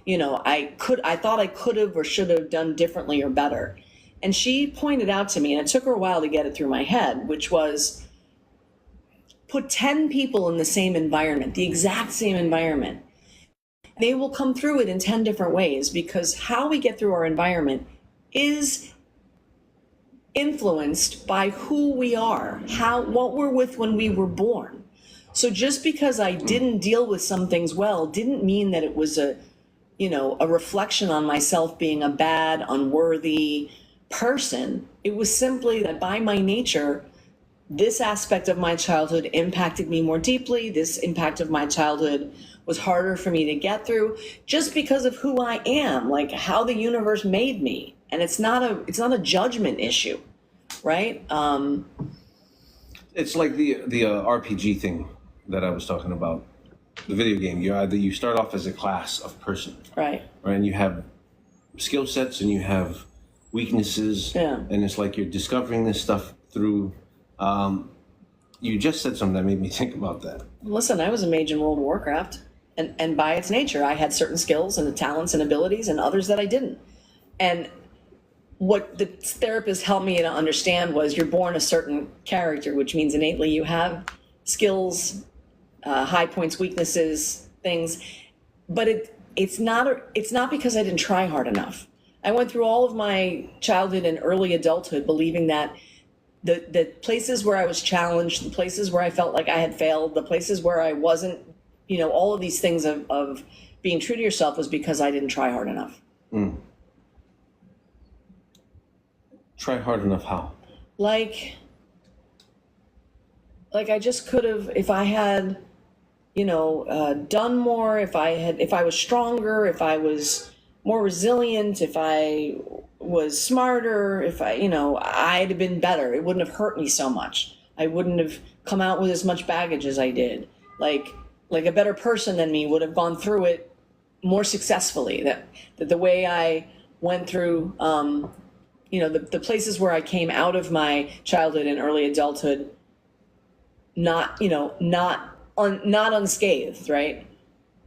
thought I could have or should have done differently or better. And she pointed out to me, and it took her a while to get it through my head, which was, put 10 people in the same environment, the exact same environment. They will come through it in 10 different ways, because how we get through our environment is influenced by who we are, what we're with when we were born. So just because I didn't deal with some things well didn't mean that it was a reflection on myself being a bad, unworthy person. It was simply that by my nature, this aspect of my childhood impacted me more deeply. This impact of my childhood was harder for me to get through just because of who I am, like how the universe made me. And it's not a judgment issue, right? It's like the RPG thing that I was talking about, the video game. You start off as a class of person, right? And you have skill sets and you have weaknesses, and it's like you're discovering this stuff through. You just said something that made me think about that. Listen, I was a mage in World of Warcraft, and by its nature, I had certain skills and talents and abilities, and others that I didn't. And what the therapist helped me to understand was you're born a certain character, which means innately you have skills, high points, weaknesses, things, but it's not because I didn't try hard enough. I went through all of my childhood and early adulthood believing that the places where I was challenged, the places where I felt like I had failed, the places where I wasn't, all of these things of being true to yourself was because I didn't try hard enough. Try hard enough how? Like I just could have, if I had, done more, if I was stronger, if I was more resilient, if I was smarter, if I'd have been better. It wouldn't have hurt me so much. I wouldn't have come out with as much baggage as I did. Like a better person than me would have gone through it more successfully. That the way I went through, the places where I came out of my childhood and early adulthood, not unscathed, right,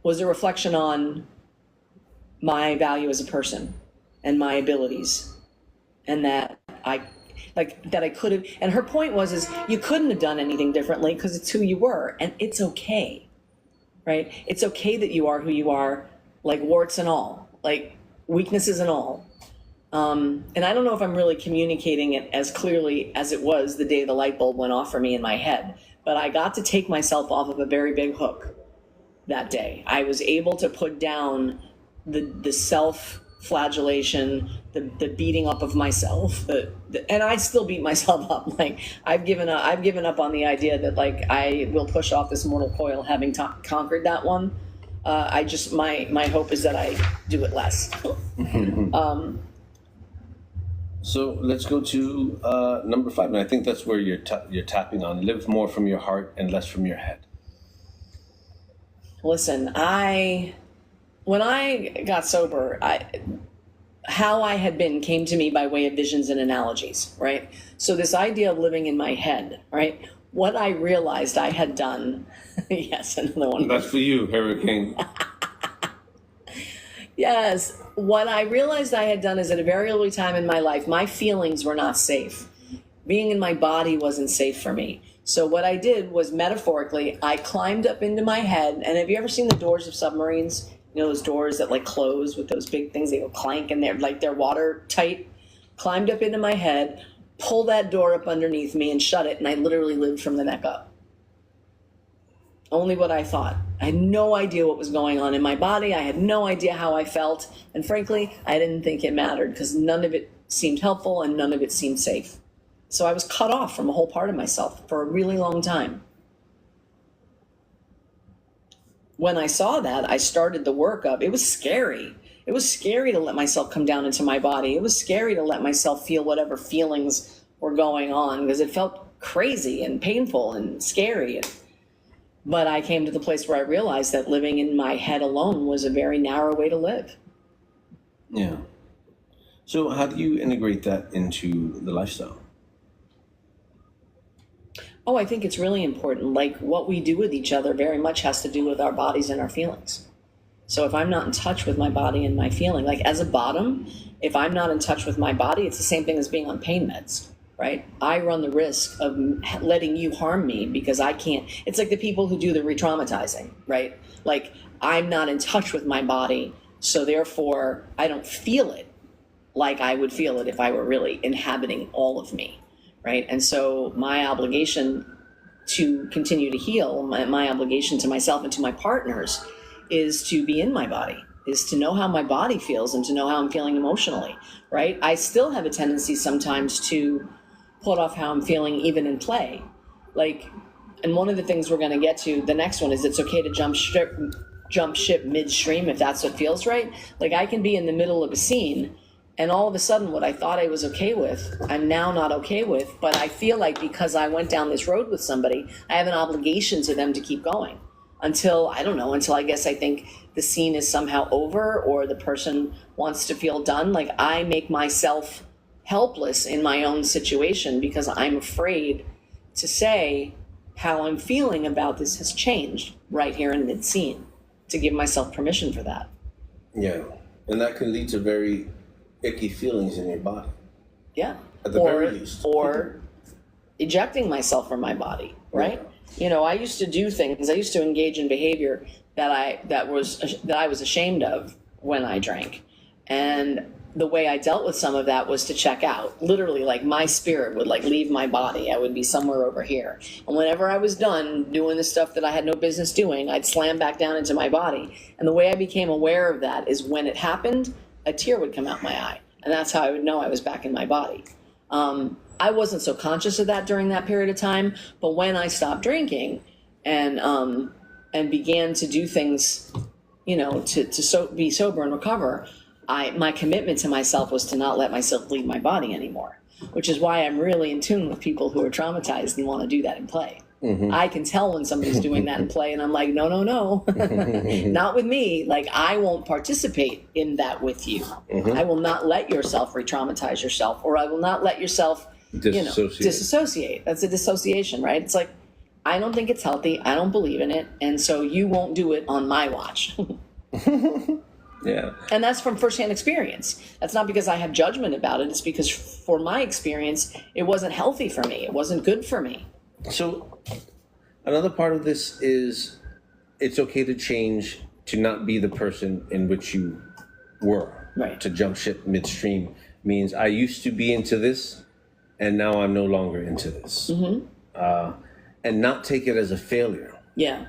was a reflection on my value as a person and my abilities, and that I could have. And her point is you couldn't have done anything differently because it's who you were, and it's okay, right? It's okay that you are who you are, like warts and all, like weaknesses and all. And I don't know if I'm really communicating it as clearly as it was the day the light bulb went off for me in my head, but I got to take myself off of a very big hook that day. I was able to put down the self-flagellation, the beating up of myself, and I still beat myself up. Like I've given up on the idea that like I will push off this mortal coil having conquered that one. My hope is that I do it less. So let's go to number 5, and I think that's where you're tapping on. Live more from your heart and less from your head. Listen, when I got sober, how I had been came to me by way of visions and analogies, right? So this idea of living in my head, right? What I realized I had done, yes, another one. That's for you, Hurricane. Yes. What I realized I had done is at a very early time in my life, my feelings were not safe. Being in my body wasn't safe for me. So what I did was metaphorically, I climbed up into my head. And have you ever seen the doors of submarines? Those doors that like close with those big things, they go clank and they're watertight. Climbed up into my head, pulled that door up underneath me and shut it. And I literally lived from the neck up. Only what I thought. I had no idea what was going on in my body. I had no idea how I felt. And frankly, I didn't think it mattered because none of it seemed helpful and none of it seemed safe. So I was cut off from a whole part of myself for a really long time. When I saw that, I started the work of, it was scary. It was scary to let myself come down into my body. It was scary to let myself feel whatever feelings were going on because it felt crazy and painful and scary. But I came to the place where I realized that living in my head alone was a very narrow way to live. Yeah. So how do you integrate that into the lifestyle? Oh, I think it's really important. Like what we do with each other very much has to do with our bodies and our feelings. So if I'm not in touch with my body and my feeling, like as a bottom, if I'm not in touch with my body, it's the same thing as being on pain meds. Right? I run the risk of letting you harm me because I can't. It's like the people who do the re-traumatizing, right? Like I'm not in touch with my body, so therefore I don't feel it like I would feel it if I were really inhabiting all of me, right? And so my obligation to continue to heal, my obligation to myself and to my partners is to be in my body, is to know how my body feels and to know how I'm feeling emotionally, right? I still have a tendency sometimes to put off how I'm feeling even in play. And one of the things we're going to get to, the next one is it's okay to jump ship midstream if that's what feels right. Like I can be in the middle of a scene and all of a sudden what I thought I was okay with, I'm now not okay with, but I feel like because I went down this road with somebody, I have an obligation to them to keep going until I guess I think the scene is somehow over or the person wants to feel done. Like I make myself helpless in my own situation because I'm afraid to say how I'm feeling about this has changed right here in mid-scene, to give myself permission for that. Yeah, and that can lead to very icky feelings in your body. Yeah. At the very least. Or ejecting myself from my body, right? Yeah. You know, I used to do things. I used to engage in behavior that I was ashamed of when I drank, and the way I dealt with some of that was to check out. Literally, like my spirit would like leave my body. I would be somewhere over here, and whenever I was done doing the stuff that I had no business doing, I'd slam back down into my body. And the way I became aware of that is when it happened, a tear would come out my eye, and that's how I would know I was back in my body. I wasn't so conscious of that during that period of time, but when I stopped drinking and began to do things, you know, to be sober and recover, my commitment to myself was to not let myself leave my body anymore, which is why I'm really in tune with people who are traumatized and want to do that in play. Mm-hmm. I can tell when somebody's doing that in play, and I'm like, no, not with me. Like, I won't participate in that with you. Mm-hmm. I will not let yourself re-traumatize yourself, or I will not let yourself disassociate. That's a dissociation, right? It's like, I don't think it's healthy. I don't believe in it. And so you won't do it on my watch. Yeah. And that's from firsthand experience. That's not because I have judgment about it. It's because for my experience, it wasn't healthy for me. It wasn't good for me. So another part of this is it's okay to change, to not be the person in which you were. Right. To jump ship midstream means I used to be into this, and now I'm no longer into this. Mm-hmm. And not take it as a failure. Yeah.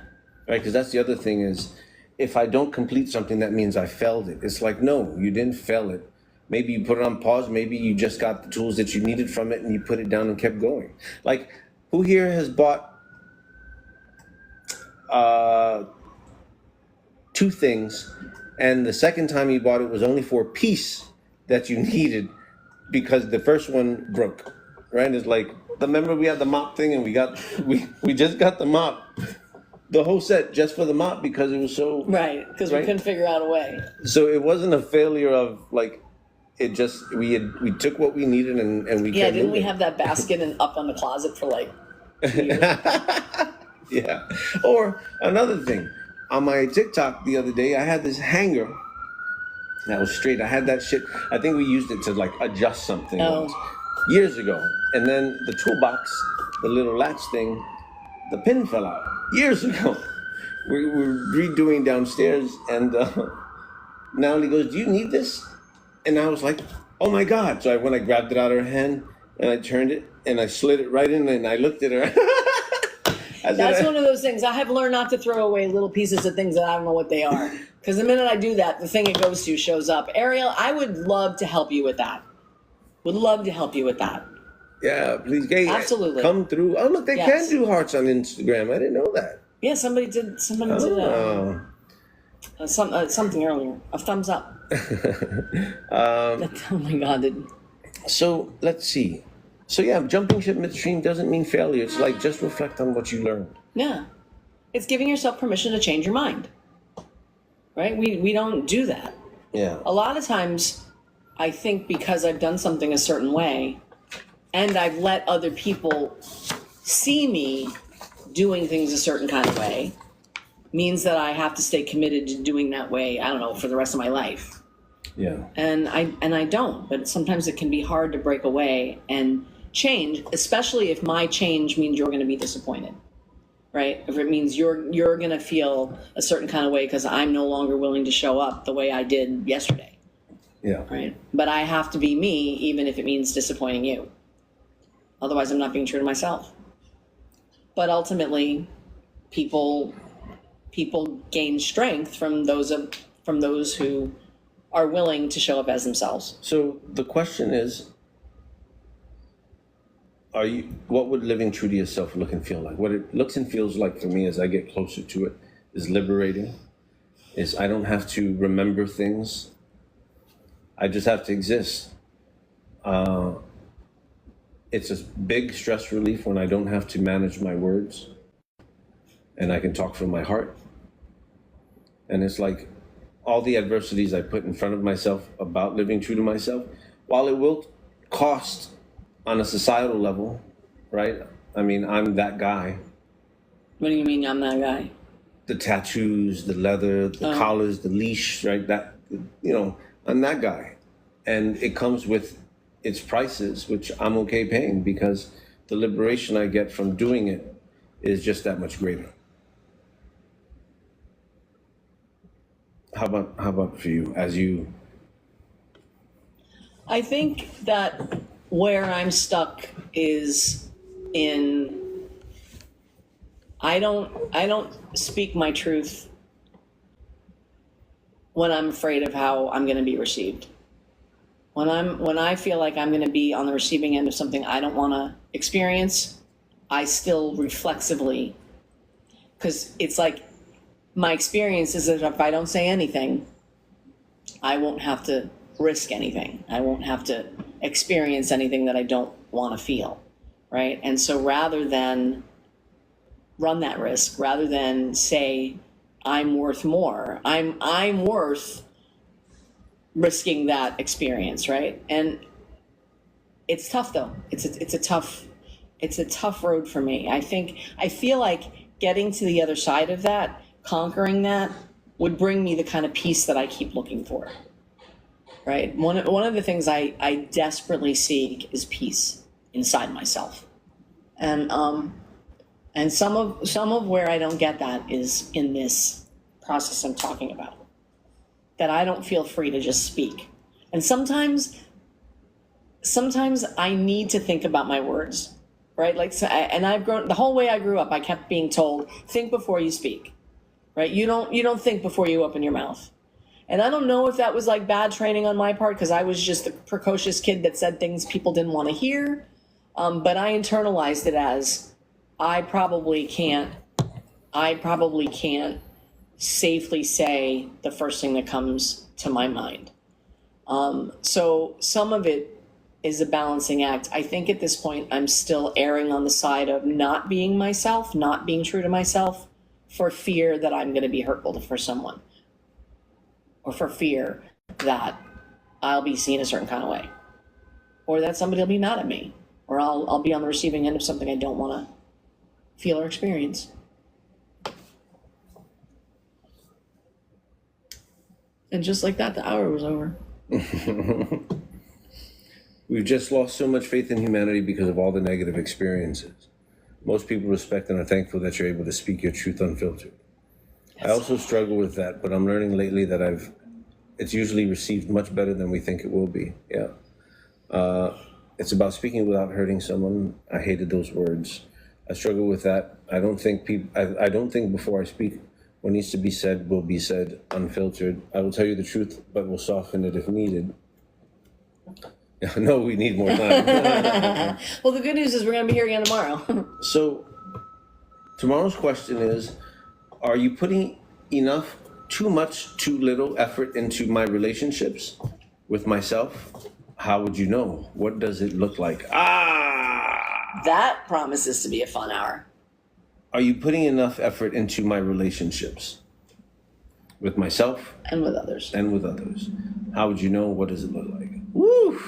Right? Because that's the other thing is, if I don't complete something, that means I failed it. It's like, no, you didn't fail it. Maybe you put it on pause. Maybe you just got the tools that you needed from it and you put it down and kept going. Like, who here has bought 2 things, and the second time you bought it was only for a piece that you needed because the first one broke, right? It's like, remember we had the mop thing and we just got the mop. The whole set just for the mop because it was so... Right, because we couldn't figure out a way. So it wasn't a failure of, like, it just... We took what we needed and we kept didn't moving. we have that basket up on the closet for, like, 2 years? Yeah. Or another thing. On my TikTok the other day, I had this hanger that was straight. I had that shit... I think we used it to, like, adjust something once, years ago. And then the toolbox, the little latch thing, the pin fell out. Years ago, we were redoing downstairs, and Natalie goes, "Do you need this?" And I was like, "Oh my God!" So when I grabbed it out of her hand, and I turned it, and I slid it right in, and I looked at her. That's one of those things. I have learned not to throw away little pieces of things that I don't know what they are. Because the minute I do that, the thing it goes to shows up. Ariel, I would love to help you with that. Would love to help you with that. Yeah, please, gay. Absolutely. Come through. Oh, look, they can do hearts on Instagram. I didn't know that. Yeah, somebody did something earlier. A thumbs up. Oh my God. So let's see. So yeah, jumping ship midstream doesn't mean failure. It's like just reflect on what you learned. Yeah. It's giving yourself permission to change your mind. Right? We don't do that. Yeah. A lot of times, I think because I've done something a certain way, and I've let other people see me doing things a certain kind of way, means that I have to stay committed to doing that way, I don't know, for the rest of my life. Yeah. And I don't, but sometimes it can be hard to break away and change, especially if my change means you're going to be disappointed, right? If it means you're going to feel a certain kind of way because I'm no longer willing to show up the way I did yesterday. Yeah. Right? But I have to be me, even if it means disappointing you. Otherwise, I'm not being true to myself. But ultimately, people gain strength from those who are willing to show up as themselves. So the question is, what would living true to yourself look and feel like? What it looks and feels like for me as I get closer to it is liberating. Is I don't have to remember things. I just have to exist. It's a big stress relief when I don't have to manage my words and I can talk from my heart. And it's like all the adversities I put in front of myself about living true to myself, while it will cost on a societal level, right? I mean, I'm that guy. What do you mean I'm that guy? The tattoos, the leather, the collars, the leash, right? That, I'm that guy. And it comes with its prices, which I'm okay paying, because the liberation I get from doing it is just that much greater. How about for you, as you? I think that where I'm stuck is in, I don't speak my truth when I'm afraid of how I'm going to be received. When I feel like I'm going to be on the receiving end of something I don't want to experience, I still reflexively, because it's like my experience is that if I don't say anything, I won't have to risk anything. I won't have to experience anything that I don't want to feel, right? And so rather than run that risk, rather than say I'm worth more, I'm worth risking that experience, right? And it's tough though. It's a tough road for me. I feel like getting to the other side of that, conquering that, would bring me the kind of peace that I keep looking for. Right? One of the things I desperately seek is peace inside myself. And some of where I don't get that is in this process I'm talking about. That I don't feel free to just speak. And sometimes I need to think about my words, right? Like, and I've grown, the whole way I grew up, I kept being told, think before you speak, right? You don't think before you open your mouth. And I don't know if that was like bad training on my part, because I was just the precocious kid that said things people didn't want to hear. But I internalized it as, I probably can't safely say the first thing that comes to my mind. So some of it is a balancing act. I think at this point, I'm still erring on the side of not being myself, not being true to myself, for fear that I'm going to be hurtful for someone, or for fear that I'll be seen a certain kind of way, or that somebody will be mad at me, or I'll be on the receiving end of something I don't want to feel or experience. And just like that, the hour was over. We've just lost so much faith in humanity because of all the negative experiences. Most people respect and are thankful that you're able to speak your truth unfiltered. Yes. I also struggle with that, but I'm learning lately that it's usually received much better than we think it will be. Yeah. It's about speaking without hurting someone. I hated those words. I struggle with that. I don't think before I speak, what needs to be said will be said unfiltered. I will tell you the truth, but will soften it if needed. No, we need more time. Well, the good news is we're going to be here again tomorrow. So, tomorrow's question is, are you putting enough, too much, too little effort into my relationships with myself? How would you know? What does it look like? That promises to be a fun hour. Are you putting enough effort into my relationships with myself? And with others. How would you know? What does it look like? Woo!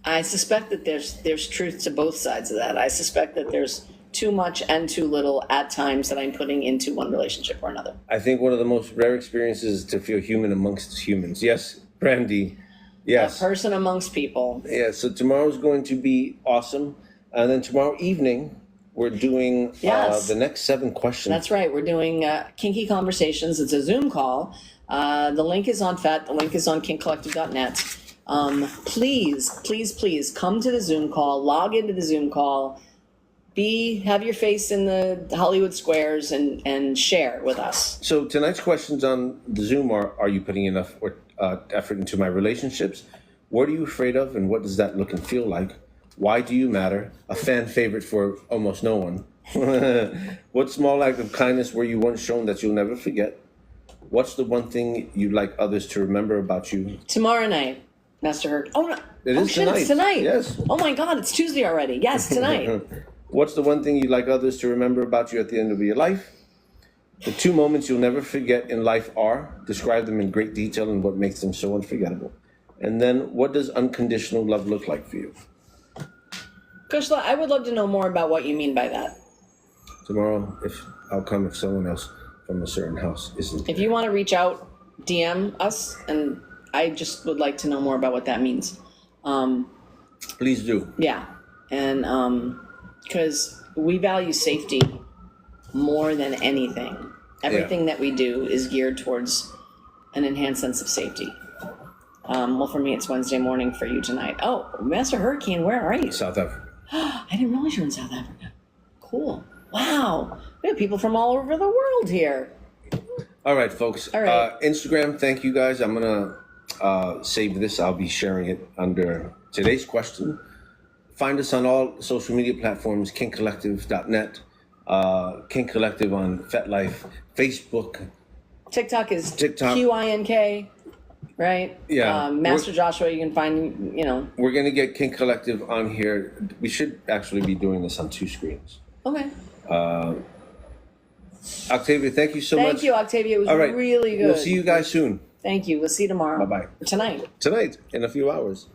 I suspect that there's truth to both sides of that. I suspect that there's too much and too little at times that I'm putting into one relationship or another. I think one of the most rare experiences is to feel human amongst humans. Yes, Brandy. Yes. A person amongst people. Yeah, so tomorrow's going to be awesome. And then tomorrow evening, we're doing the next 7 questions. That's right. We're doing Kinky Conversations. It's a Zoom call. The link is on FET. The link is on kinkcollective.net. Please come to the Zoom call. Log into the Zoom call. Have your face in the Hollywood squares and share with us. So tonight's questions on the Zoom are you putting enough effort into my relationships? What are you afraid of, and what does that look and feel like? Why do you matter? A fan favorite for almost no one. What small act of kindness were you once shown that you'll never forget? What's the one thing you'd like others to remember about you? Tomorrow night, Master Herc. Oh, no. It is tonight. It's tonight. Yes. Oh my God, it's Tuesday already. Yes, tonight. What's the one thing you'd like others to remember about you at the end of your life? The 2 moments you'll never forget in life are, describe them in great detail and what makes them so unforgettable. And then, what does unconditional love look like for you? Kushla, I would love to know more about what you mean by that. Tomorrow, I'll come if someone else from a certain house isn't. If you want to reach out, DM us, and I just would like to know more about what that means. Please do. Yeah. And because we value safety more than anything. Everything that we do is geared towards an enhanced sense of safety. Well, for me, it's Wednesday morning. For you tonight. Oh, Master Hurricane, where are you? South Africa. I didn't realize you were in South Africa. Cool. Wow. We have people from all over the world here. All right, folks. All right. Instagram, thank you guys. I'm going to save this. I'll be sharing it under today's question. Find us on all social media platforms, kinkcollective.net, Kink Collective on FetLife, Facebook. TikTok is QINK, right? Yeah. Master Joshua, you can find, We're going to get Kink Collective on here. We should actually be doing this on 2 screens. Okay. Octavia, thank you so much. Thank you, Octavia. It was All right. really good. We'll see you guys soon. Thank you. We'll see you tomorrow. Bye-bye. Tonight. Tonight, in a few hours.